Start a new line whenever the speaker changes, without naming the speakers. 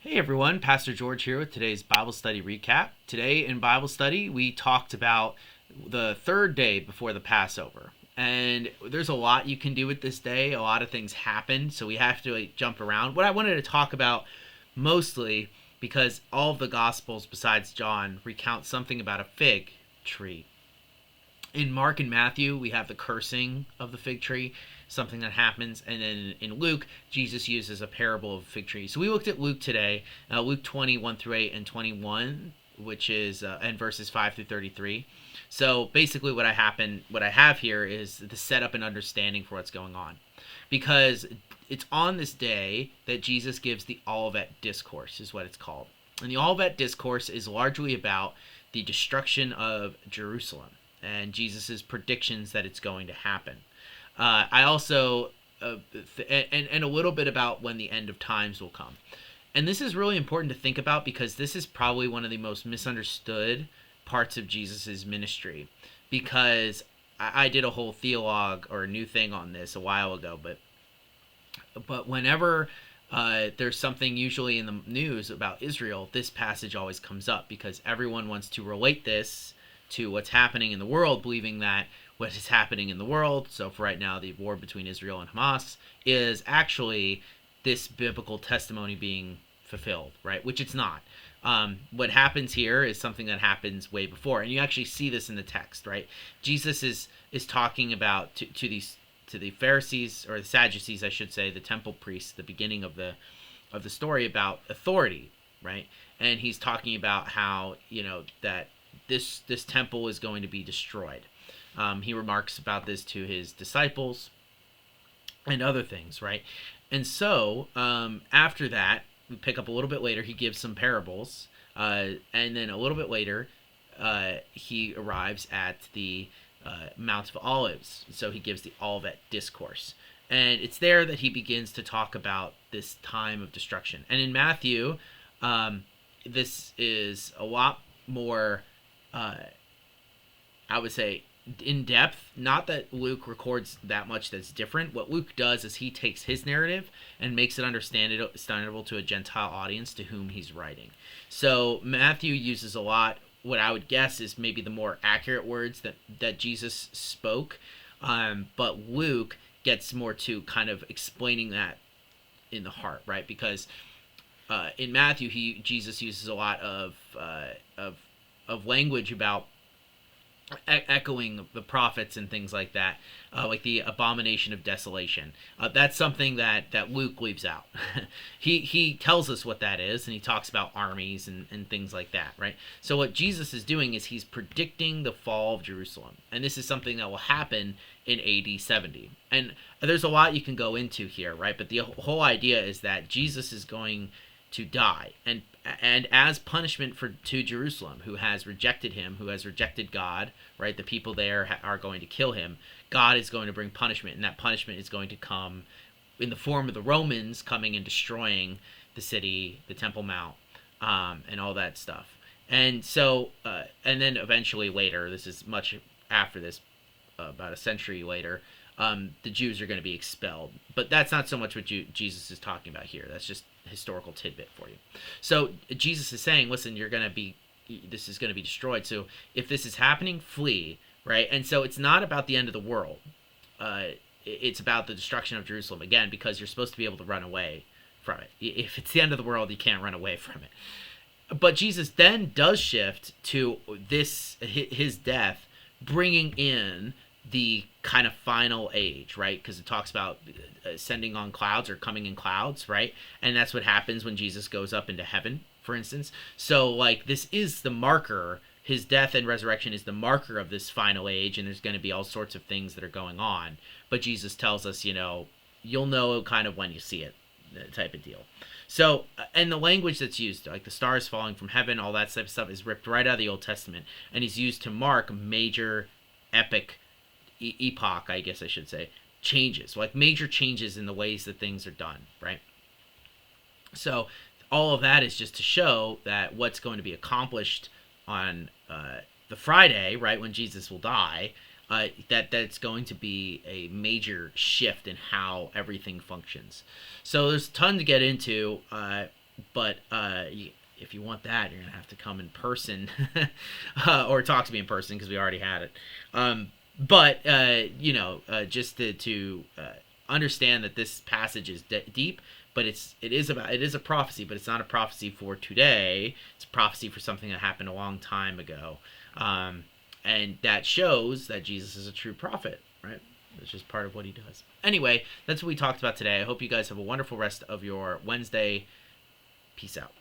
Hey everyone, Pastor George here with today's Bible study recap. Today in Bible study, we talked about the third day before the Passover. And there's a lot you can do with this day. A lot of things happen, so we have to jump around. What I wanted to talk about mostly, because all of the Gospels besides John recount something about a fig tree. In Mark and Matthew, we have the cursing of the fig tree, something that happens, and then in Luke, Jesus uses a parable of fig tree. So we looked at Luke today, Luke 21 through 8 and 21, which is and verses 5 through 33. So basically, what I have here is the setup and understanding for what's going on, because it's on this day that Jesus gives the Olivet discourse, is what it's called, and the Olivet discourse is largely about the destruction of Jerusalem and Jesus's predictions that it's going to happen. I also and a little bit about when the end of times will come. And this is really important to think about because this is probably one of the most misunderstood parts of Jesus's ministry. Because I did a whole theologue or a new thing on this a while ago, but whenever there's something usually in the news about Israel, this passage always comes up because everyone wants to relate this to what's happening in the world, believing that what is happening in the world, so for right now the war between Israel and Hamas, is actually this biblical testimony being fulfilled, right? Which it's not. What happens here is something that happens way before, and you actually see this in the text, right? Jesus is talking about to the Pharisees, or the Sadducees, I should say, the temple priests, the beginning of the story, about authority, right? And he's talking about how, that this temple is going to be destroyed. He remarks about this to his disciples and other things, right? And so after that, we pick up a little bit later. He gives some parables, and then a little bit later, he arrives at the Mount of Olives. So he gives the Olivet discourse, and it's there that he begins to talk about this time of destruction. And in Matthew, this is a lot more, I would say, in depth. Not that Luke records that much that's different. What Luke does is he takes his narrative and makes it understandable to a Gentile audience to whom he's writing. So Matthew uses a lot, what I would guess is maybe the more accurate words that Jesus spoke, but Luke gets more to kind of explaining that in the heart, right? Because in Matthew, Jesus uses a lot of language about echoing the prophets and things like that, like the abomination of desolation. That's something that Luke leaves out. he tells us what that is, and he talks about armies and things like that, right? So what Jesus is doing is he's predicting the fall of Jerusalem, and this is something that will happen in AD 70. And there's a lot you can go into here, right? But the whole idea is that Jesus is going to die, and as punishment to Jerusalem, who has rejected him, who has rejected God, right? The people there are going to kill him. God is going to bring punishment, and that punishment is going to come in the form of the Romans coming and destroying the city, the Temple Mount, and all that stuff. And so, and then eventually later, this is much after this, about a century later, the Jews are going to be expelled. But that's not so much what Jesus is talking about here. That's just historical tidbit for you. So Jesus is saying, listen, this is going to be destroyed. So if this is happening, flee, right? And so it's not about the end of the world. It's about the destruction of Jerusalem, again, because you're supposed to be able to run away from it. If it's the end of the world, you can't run away from it. But Jesus then does shift to his death, bringing in the kind of final age, right? Because it talks about ascending on clouds or coming in clouds, right? And that's what happens when Jesus goes up into heaven, for instance. So, like, this is the marker. His death and resurrection is the marker of this final age, and there's going to be all sorts of things that are going on. But Jesus tells us, you'll know kind of when you see it, type of deal. So, and the language that's used, like the stars falling from heaven, all that type of stuff, is ripped right out of the Old Testament, and is used to mark major epic epoch, I guess I should say, changes, like major changes in the ways that things are done, right? So all of that is just to show that what's going to be accomplished on the Friday, right, when Jesus will die, that's going to be a major shift in how everything functions. So there's a ton to get into. But if you want that, you're gonna have to come in person or talk to me in person because we already had it. But just to understand that this passage is deep, but it is a prophecy, but it's not a prophecy for today. It's a prophecy for something that happened a long time ago, and that shows that Jesus is a true prophet, right? It's just part of what he does. Anyway, that's what we talked about today. I hope you guys have a wonderful rest of your Wednesday. Peace out.